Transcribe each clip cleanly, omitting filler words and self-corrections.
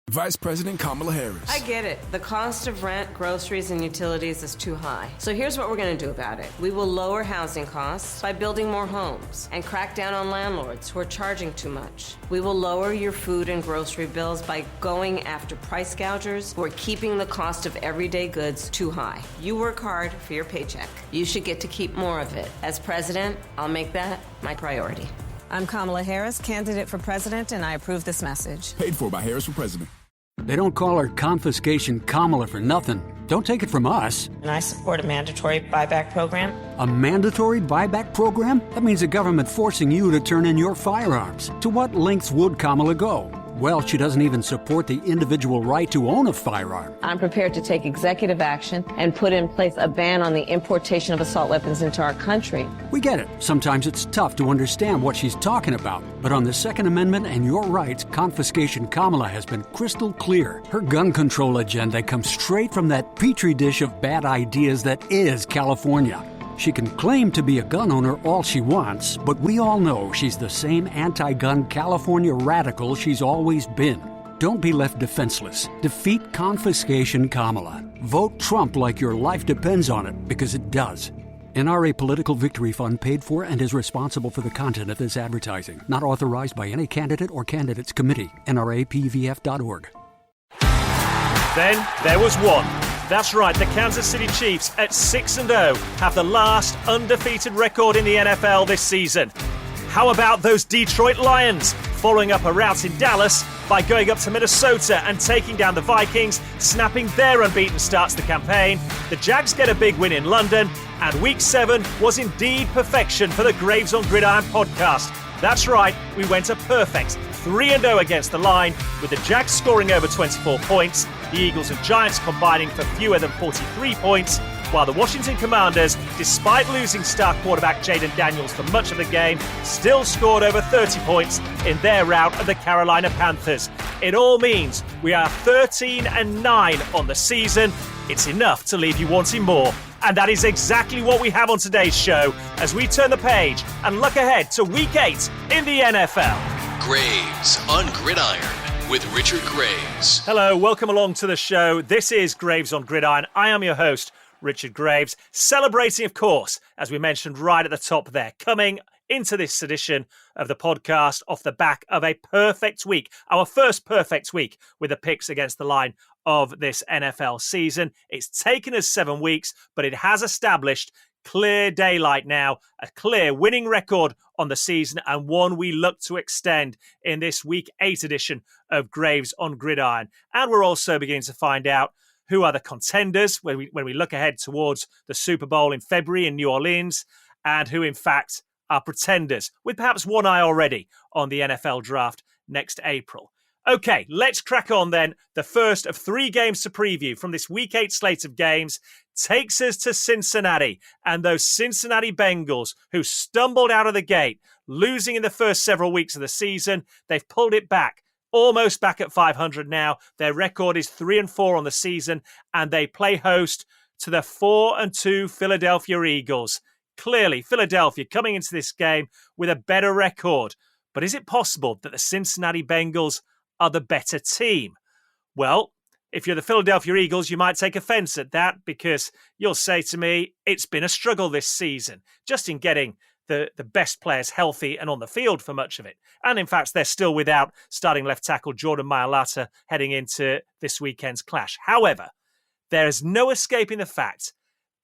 Vice President Kamala Harris. I get it. The cost of rent, groceries, and utilities is too high. So here's what we're going to do about it. We will lower housing costs by building more homes and crack down on landlords who are charging too much. We will lower your food and grocery bills by going after price gougers who are keeping the cost of everyday goods too high. You work hard for your paycheck. You should get to keep more of it. As president, I'll make that my priority. I'm Kamala Harris, candidate for president, and I approve this message. Paid for by Harris for President. They don't call her Confiscation Kamala for nothing. Don't take it from us. And I support a mandatory buyback program. A mandatory buyback program? That means the government forcing you to turn in your firearms. To what lengths would Kamala go? Well, she doesn't even support the individual right to own a firearm. I'm prepared to take executive action and put in place a ban on the importation of assault weapons into our country. We get it. Sometimes it's tough to understand what she's talking about. But on the Second Amendment and your rights, Confiscation Kamala has been crystal clear. Her gun control agenda comes straight from that petri dish of bad ideas that is California. She can claim to be a gun owner all she wants, but we all know she's the same anti-gun California radical she's always been. Don't be left defenseless. Defeat Confiscation Kamala. Vote Trump like your life depends on it, because it does. NRA Political Victory Fund paid for and is responsible for the content of this advertising. Not authorized by any candidate or candidates committee. NRAPVF.org. Then there was one. That's right, the Kansas City Chiefs at 6-0 have the last undefeated record in the NFL this season. How about those Detroit Lions following up a rout in Dallas by going up to Minnesota and taking down the Vikings, snapping their unbeaten start to the campaign? The Jags get a big win in London, and Week 7 was indeed perfection for the Graves on Gridiron podcast. That's right, we went a perfect 3-0 against the line, with the Jags scoring over 24 points, the Eagles and Giants combining for fewer than 43 points, while the Washington Commanders, despite losing star quarterback Jaden Daniels for much of the game, still scored over 30 points in their rout of the Carolina Panthers. It all means we are 13-9 on the season. It's enough to leave you wanting more. And that is exactly what we have on today's show as we turn the page and look ahead to Week 8 in the NFL. Graves on Gridiron with Richard Graves. Hello, welcome along to the show. This is Graves on Gridiron. I am your host, Richard Graves, celebrating, of course, as we mentioned right at the top there, coming into this edition of the podcast off the back of a perfect week, our first perfect week with the picks against the line of this NFL season. It's taken us 7 weeks, but it has established clear daylight now, a clear winning record on the season, and one we look to extend in this Week 8 edition of Graves on Gridiron. And we're also beginning to find out who are the contenders when we look ahead towards the Super Bowl in February in New Orleans, and who, in fact, are pretenders, with perhaps one eye already on the NFL draft next April. Okay, let's crack on then. The first of 3 games to preview from this Week 8 slate of games takes us to Cincinnati and those Cincinnati Bengals who stumbled out of the gate, losing in the first several weeks of the season. They've pulled it back, almost back at 500 now. Their record is 3-4 on the season, and they play host to the 4-2 Philadelphia Eagles. Clearly, Philadelphia coming into this game with a better record. But is it possible that the Cincinnati Bengals are the better team? Well, if you're the Philadelphia Eagles, you might take offense at that, because you'll say to me, it's been a struggle this season, just in getting the best players healthy and on the field for much of it. And in fact, they're still without starting left tackle Jordan Mailata heading into this weekend's clash. However, there is no escaping the fact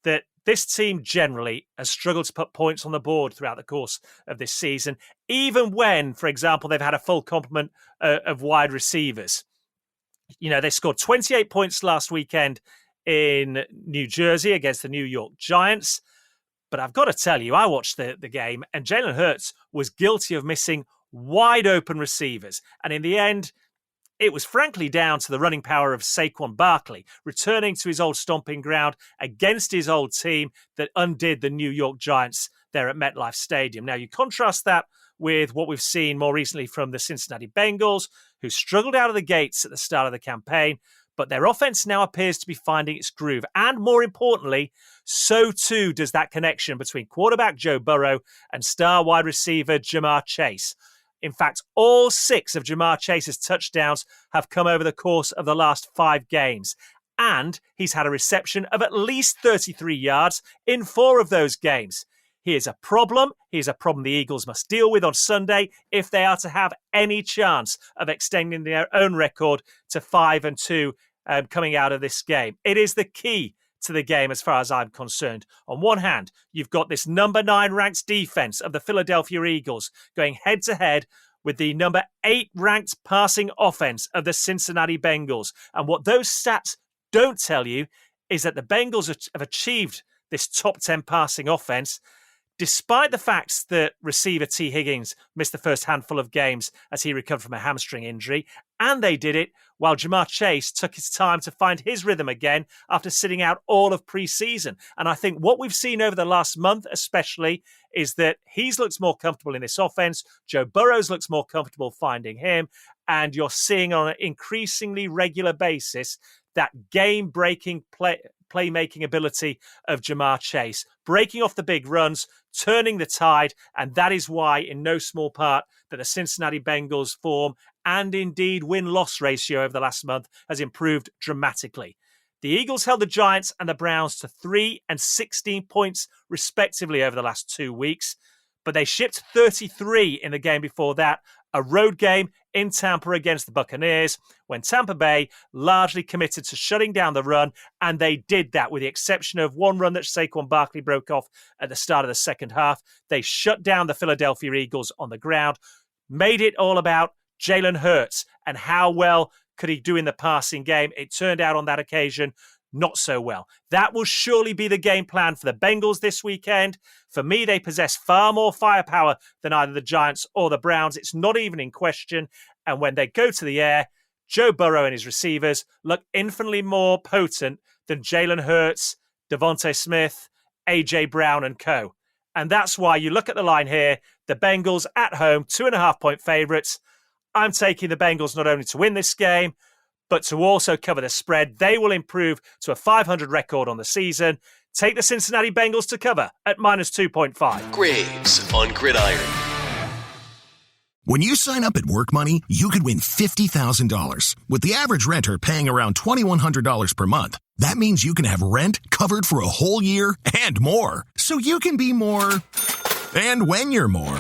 that this team generally has struggled to put points on the board throughout the course of this season, even when, for example, they've had a full complement of wide receivers. You know, they scored 28 points last weekend in New Jersey against the New York Giants. But I've got to tell you, I watched the game, and Jalen Hurts was guilty of missing wide open receivers. And in the end, it was frankly down to the running power of Saquon Barkley, returning to his old stomping ground against his old team that undid the New York Giants there at MetLife Stadium. Now, you contrast that with what we've seen more recently from the Cincinnati Bengals, who struggled out of the gates at the start of the campaign, but their offense now appears to be finding its groove. And more importantly, so too does that connection between quarterback Joe Burrow and star wide receiver Jamar Chase. In fact, all 6 of Jamar Chase's touchdowns have come over the course of the last 5 games. And he's had a reception of at least 33 yards in 4 of those games. He is a problem. He is a problem the Eagles must deal with on Sunday if they are to have any chance of extending their own record to 5-2 coming out of this game. It is the key to the game as far as I'm concerned. On one hand, you've got this number 9 ranked defense of the Philadelphia Eagles going head to head with the number 8 ranked passing offense of the Cincinnati Bengals. And what those stats don't tell you is that the Bengals have achieved this top 10 passing offense despite the fact that receiver T. Higgins missed the first handful of games as he recovered from a hamstring injury. And they did it while Jamar Chase took his time to find his rhythm again after sitting out all of preseason. And I think what we've seen over the last month especially is that he's looked more comfortable in this offense. Joe Burrow's looks more comfortable finding him. And you're seeing on an increasingly regular basis that game-breaking playmaking ability of Jamar Chase, breaking off the big runs, turning the tide, and that is why, in no small part, that the Cincinnati Bengals' form and indeed win-loss ratio over the last month has improved dramatically. The Eagles held the Giants and the Browns to 3 and 16 points, respectively, over the last 2 weeks, but they shipped 33 in the game before that, a road game in Tampa against the Buccaneers, when Tampa Bay largely committed to shutting down the run, and they did that with the exception of one run that Saquon Barkley broke off at the start of the second half. They shut down the Philadelphia Eagles on the ground, made it all about Jalen Hurts and how well could he do in the passing game. It turned out on that occasion not so well. That will surely be the game plan for the Bengals this weekend. For me, they possess far more firepower than either the Giants or the Browns. It's not even in question. And when they go to the air, Joe Burrow and his receivers look infinitely more potent than Jalen Hurts, Devontae Smith, A.J. Brown and co. And that's why you look at the line here, the Bengals at home, 2.5-point favorites. I'm taking the Bengals not only to win this game, but to also cover the spread. They will improve to a 500 record on the season. Take the Cincinnati Bengals to cover at minus 2.5. Graves on Gridiron. When you sign up at Work Money, you could win $50,000. With the average renter paying around $2,100 per month, that means you can have rent covered for a whole year and more. So you can be more. And when you're more,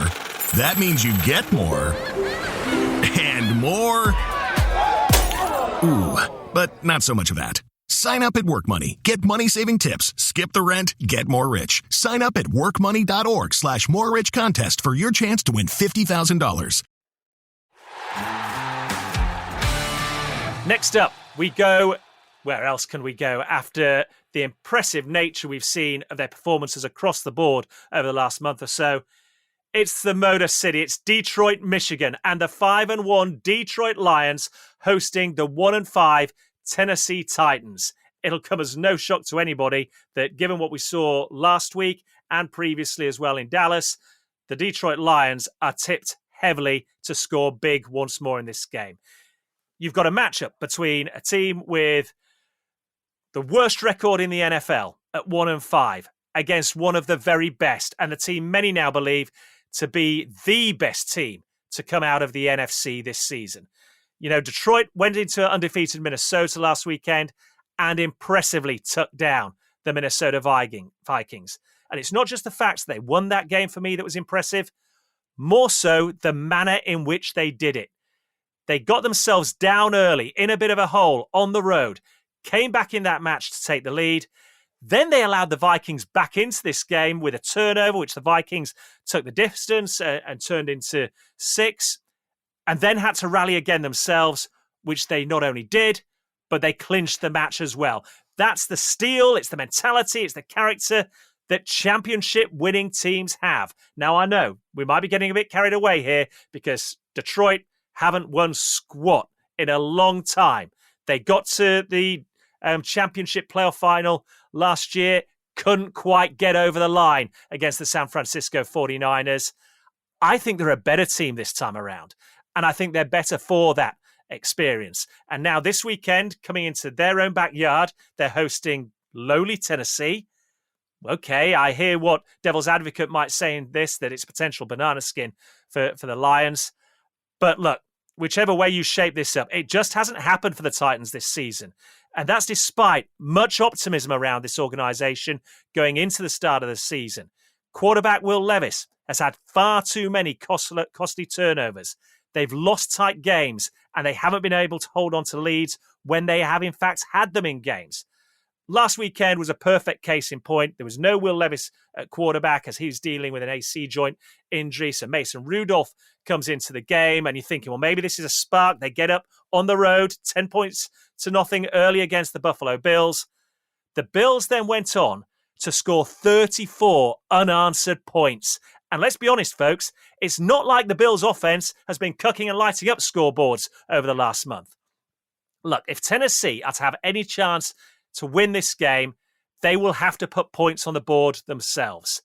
that means you get more. And more. Ooh, but not so much of that. Sign up at Work Money. Get money-saving tips. Skip the rent. Get more rich. Sign up at workmoney.org/more-rich contest for your chance to win $50,000. Next up, we go... Where else can we go after the impressive nature we've seen of their performances across the board over the last month or so? It's the Motor City. It's Detroit, Michigan, and the 5-1 Detroit Lions hosting the 1-5 Tennessee Titans. It'll come as no shock to anybody that given what we saw last week and previously as well in Dallas, the Detroit Lions are tipped heavily to score big once more in this game. You've got a matchup between a team with the worst record in the NFL at 1-5 against one of the very best, and the team many now believe to be the best team to come out of the NFC this season. You know, Detroit went into undefeated Minnesota last weekend and impressively took down the Minnesota Vikings. And it's not just the fact that they won that game for me that was impressive, more so the manner in which they did it. They got themselves down early in a bit of a hole on the road, came back in that match to take the lead. Then they allowed the Vikings back into this game with a turnover, which the Vikings took the distance and turned into 6, and then had to rally again themselves, which they not only did, but they clinched the match as well. That's the steel, it's the mentality, it's the character that championship winning teams have. Now, I know we might be getting a bit carried away here because Detroit haven't won squat in a long time. They got to the championship playoff final last year, couldn't quite get over the line against the San Francisco 49ers. I think they're a better team this time around, and I think they're better for that experience. And now this weekend, coming into their own backyard, they're hosting lowly Tennessee. Okay, I hear what devil's advocate might say in this, that it's potential banana skin for the Lions. But look, whichever way you shape this up, it just hasn't happened for the Titans this season. And that's despite much optimism around this organization going into the start of the season. Quarterback Will Levis has had far too many costly turnovers. They've lost tight games, and they haven't been able to hold on to leads when they have, in fact, had them in games. Last weekend was a perfect case in point. There was no Will Levis at quarterback as he's dealing with an AC joint injury. So Mason Rudolph comes into the game, and you're thinking, well, maybe this is a spark. They get up on the road, 10 points to nothing early against the Buffalo Bills. The Bills then went on to score 34 unanswered points. And let's be honest, folks, it's not like the Bills' offense has been cooking and lighting up scoreboards over the last month. Look, if Tennessee are to have any chance to win this game, they will have to put points on the board themselves.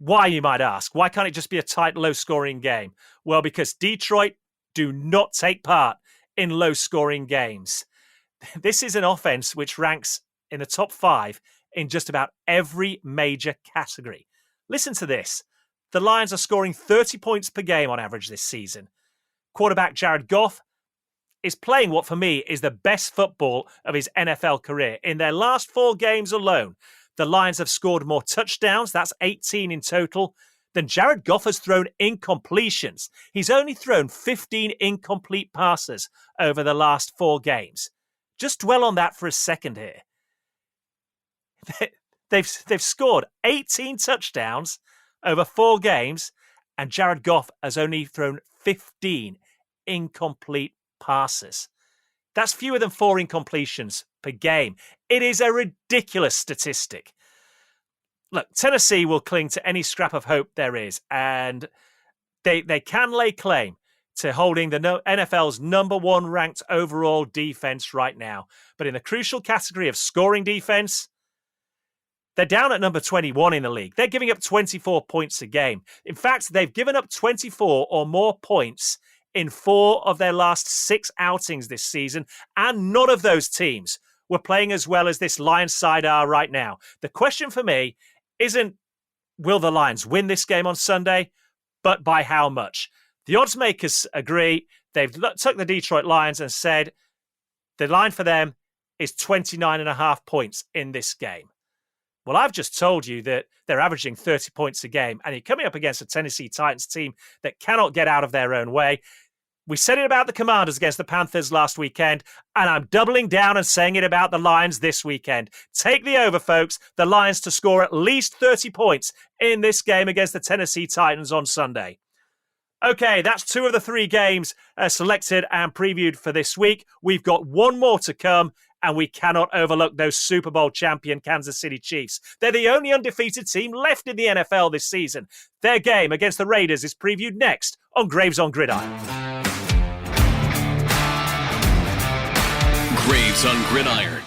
Why, you might ask? Why can't it just be a tight, low-scoring game? Well, because Detroit do not take part in low-scoring games. This is an offense which ranks in the top 5 in just about every major category. Listen to this. The Lions are scoring 30 points per game on average this season. Quarterback Jared Goff is playing what, for me, is the best football of his NFL career. In their last 4 games alone, the Lions have scored more touchdowns, that's 18 in total, than Jared Goff has thrown incompletions. He's only thrown 15 incomplete passes over the last 4 games. Just dwell on that for a second here. They've scored 18 touchdowns over 4 games, and Jared Goff has only thrown 15 incomplete passes. That's fewer than 4 incompletions per game. It is a ridiculous statistic. Look, Tennessee will cling to any scrap of hope there is, and they can lay claim to holding the NFL's number 1 ranked overall defense right now. But in the crucial category of scoring defense, they're down at number 21 in the league. They're giving up 24 points a game. In fact, they've given up 24 or more points in 4 of their last 6 outings this season, and none of those teams were playing as well as this Lions side are right now. The question for me isn't, will the Lions win this game on Sunday, but by how much? The odds makers agree. They've took the Detroit Lions and said the line for them is 29.5 points in this game. Well, I've just told you that they're averaging 30 points a game, and you're coming up against a Tennessee Titans team that cannot get out of their own way. We said it about the Commanders against the Panthers last weekend, and I'm doubling down and saying it about the Lions this weekend. Take the over, folks. The Lions to score at least 30 points in this game against the Tennessee Titans on Sunday. Okay, that's 2 of the 3 games selected and previewed for this week. We've got 1 more to come, and we cannot overlook those Super Bowl champion Kansas City Chiefs. They're the only undefeated team left in the NFL this season. Their game against the Raiders is previewed next on Graves on Gridiron. Graves on Gridiron.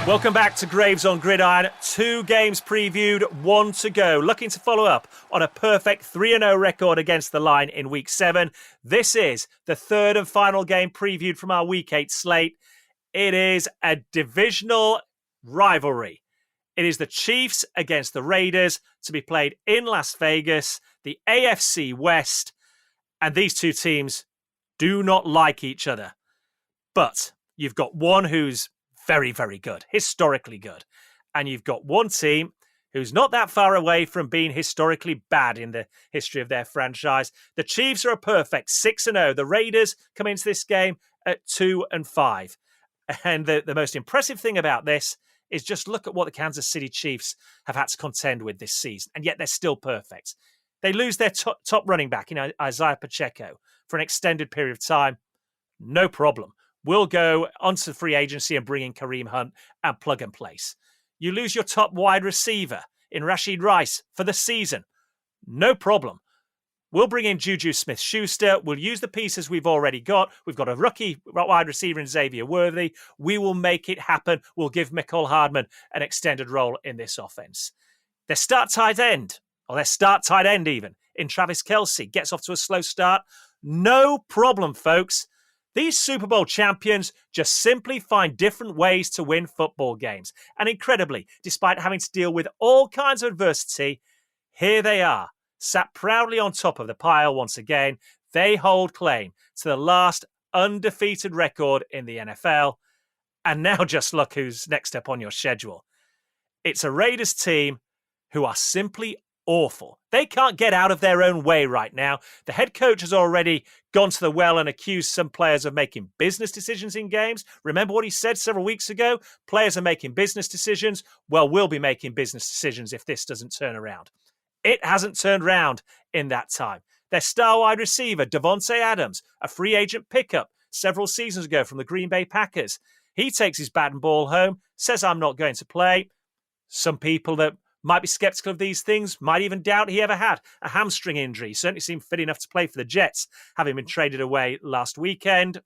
Welcome back to Graves on Gridiron. 2 games previewed, 1 to go. Looking to follow up on a perfect 3-0 record against the Line in Week 7. This is the 3rd and final game previewed from our Week 8 slate. It is a divisional rivalry. It is the Chiefs against the Raiders to be played in Las Vegas, the AFC West. And these 2 teams do not like each other. But you've got one who's very, very good, historically good. And you've got one team who's not that far away from being historically bad in the history of their franchise. The Chiefs are a perfect 6-0. The Raiders come into this game at 2-5. And the most impressive thing about this is just look at what the Kansas City Chiefs have had to contend with this season, and yet they're still perfect. They lose their top running back, Isaiah Pacheco, for an extended period of time. No problem. We'll go onto free agency and bring in Kareem Hunt and plug and place. You lose your top wide receiver in Rashid Rice for the season. No problem. We'll bring in Juju Smith-Schuster. We'll use the pieces we've already got. We've got a rookie wide receiver in Xavier Worthy. We will make it happen. We'll give Mecole Hardman an extended role in this offense. Their start tight end even, in Travis Kelce, gets off to a slow start. No problem, folks. These Super Bowl champions just simply find different ways to win football games. And incredibly, despite having to deal with all kinds of adversity, here they are, sat proudly on top of the pile once again. They hold claim to the last undefeated record in the NFL. And now just look who's next up on your schedule. It's a Raiders team who are simply awful. They can't get out of their own way right now. The head coach has already gone to the well and accused some players of making business decisions in games. Remember what he said several weeks ago? Players are making business decisions. Well, we'll be making business decisions if this doesn't turn around. It hasn't turned around in that time. Their star wide receiver, Devontae Adams, a free agent pickup several seasons ago from the Green Bay Packers. He takes his bat and ball home, says, I'm not going to play. Some people that might be skeptical of these things might even doubt he ever had a hamstring injury. He certainly seemed fit enough to play for the Jets, having been traded away last weekend.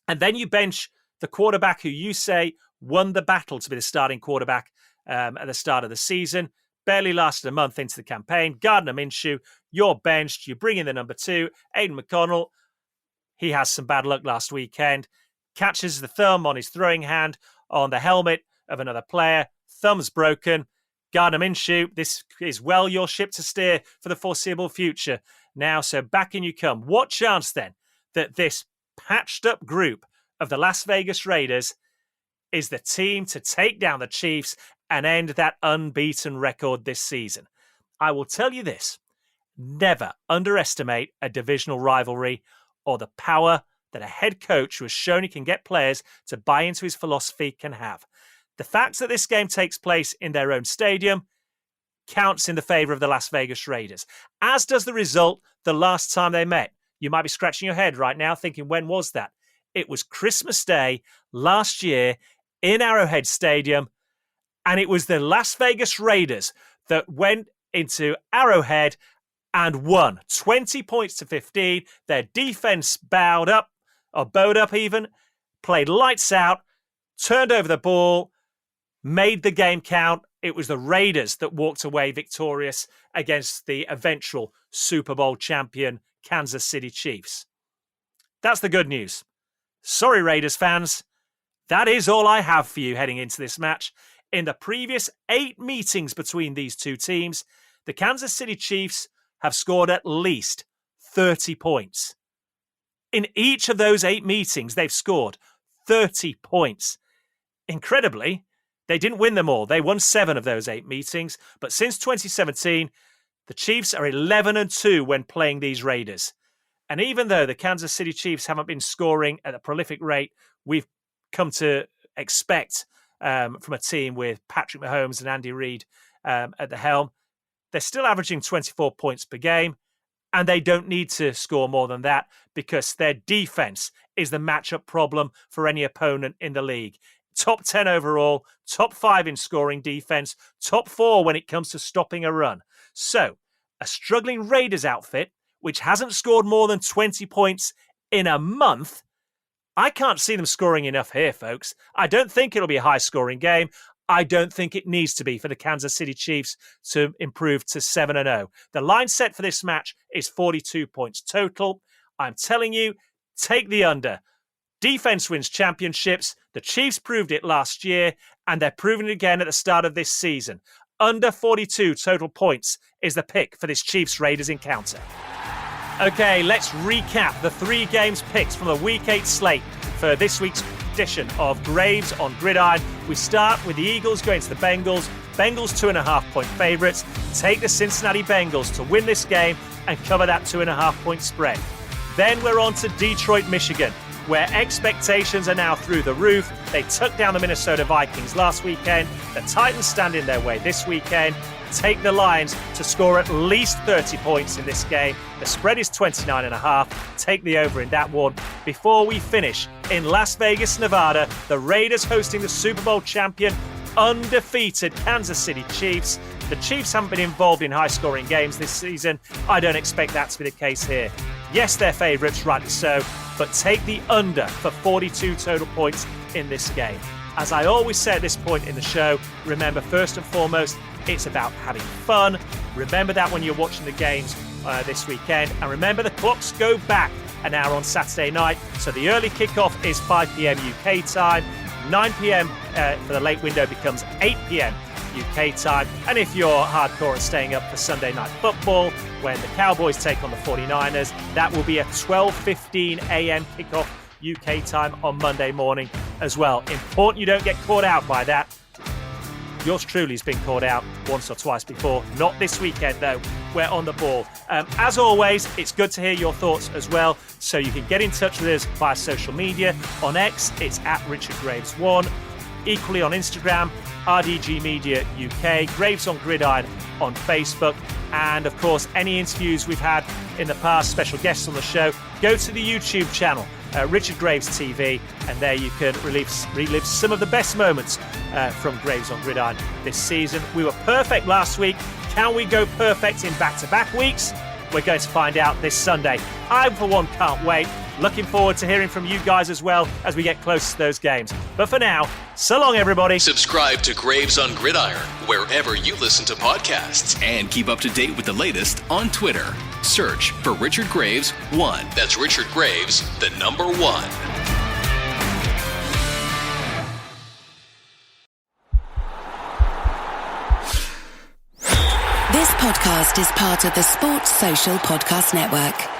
And then you bench the quarterback who you say won the battle to be the starting quarterback at the start of the season. Barely lasted a month into the campaign. Gardner Minshew, you're benched. You bring in the number 2, Aiden McConnell. He has some bad luck last weekend. Catches the thumb on his throwing hand on the helmet of another player. Thumb's broken. Gardner Minshew, this is well your ship to steer for the foreseeable future now. So back in you come. What chance then that this patched up group of the Las Vegas Raiders is the team to take down the Chiefs and end that unbeaten record this season? I will tell you this. Never underestimate a divisional rivalry or the power that a head coach who has shown he can get players to buy into his philosophy can have. The fact that this game takes place in their own stadium counts in the favor of the Las Vegas Raiders, as does the result the last time they met. You might be scratching your head right now thinking, when was that? It was Christmas Day last year in Arrowhead Stadium, and it was the Las Vegas Raiders that went into Arrowhead and won 20 points to 15. Their defense bowed up even, played lights out, turned over the ball, made the game count. It was the Raiders that walked away victorious against the eventual Super Bowl champion Kansas City Chiefs. That's the good news. Sorry, Raiders fans. That is all I have for you heading into this match. In the previous 8 meetings between these two teams, the Kansas City Chiefs have scored at least 30 points. In each of those 8 meetings, they've scored 30 points. Incredibly, they didn't win them all. They won 7 of those 8 meetings. But since 2017, the Chiefs are 11-2 when playing these Raiders. And even though the Kansas City Chiefs haven't been scoring at a prolific rate we've come to expect from a team with Patrick Mahomes and Andy Reid at the helm, they're still averaging 24 points per game. And they don't need to score more than that because their defense is the matchup problem for any opponent in the league. Top 10 overall, top 5 in scoring defense, top 4 when it comes to stopping a run. So, a struggling Raiders outfit, which hasn't scored more than 20 points in a month, I can't see them scoring enough here, folks. I don't think it'll be a high-scoring game. I don't think it needs to be for the Kansas City Chiefs to improve to 7-0. The line set for this match is 42 points total. I'm telling you, take the under. Defense wins championships. The Chiefs proved it last year, and they're proving it again at the start of this season. Under 42 total points is the pick for this Chiefs-Raiders encounter. Okay, let's recap the 3 games picked from the Week 8 slate for this week's edition of Graves on Gridiron. We start with the Eagles going to the Bengals. Bengals 2.5-point favourites. Take the Cincinnati Bengals to win this game and cover that 2.5-point spread. Then we're on to Detroit, Michigan, where expectations are now through the roof. They took down the Minnesota Vikings last weekend. The Titans stand in their way this weekend. Take the Lions to score at least 30 points in this game. The spread is 29.5. Take the over in that one. Before we finish, in Las Vegas, Nevada, the Raiders hosting the Super Bowl champion, undefeated Kansas City Chiefs. The Chiefs haven't been involved in high-scoring games this season. I don't expect that to be the case here. Yes, they're favourites, rightly so, but take the under for 42 total points in this game. As I always say at this point in the show, remember, first and foremost, it's about having fun. Remember that when you're watching the games this weekend. And remember, the clocks go back an hour on Saturday night. So the early kickoff is 5 p.m. UK time. 9 p.m. For the late window becomes 8 p.m. UK time. And if you're hardcore and staying up for Sunday Night Football, when the Cowboys take on the 49ers, that will be a 12:15 a.m. kickoff UK time on Monday morning as well. Important you don't get caught out by that. Yours truly has been caught out once or twice before. Not this weekend, though. We're on the ball. As always, it's good to hear your thoughts as well. So you can get in touch with us via social media. On X, it's at RichardGraves1. Equally on Instagram, RDG Media UK. Graves on Gridiron on Facebook. And, of course, any interviews we've had in the past, special guests on the show, go to the YouTube channel, Richard Graves TV, and there you can relive some of the best moments from Graves on Gridiron this season. We were perfect last week. Can we go perfect in back-to-back weeks? We're going to find out this Sunday. I, for one, can't wait. Looking forward to hearing from you guys as well as we get close to those games. But for now, so long, everybody. Subscribe to Graves on Gridiron wherever you listen to podcasts. And keep up to date with the latest on Twitter. Search for Richard Graves 1. That's Richard Graves, the number 1. This podcast is part of the Sports Social Podcast Network.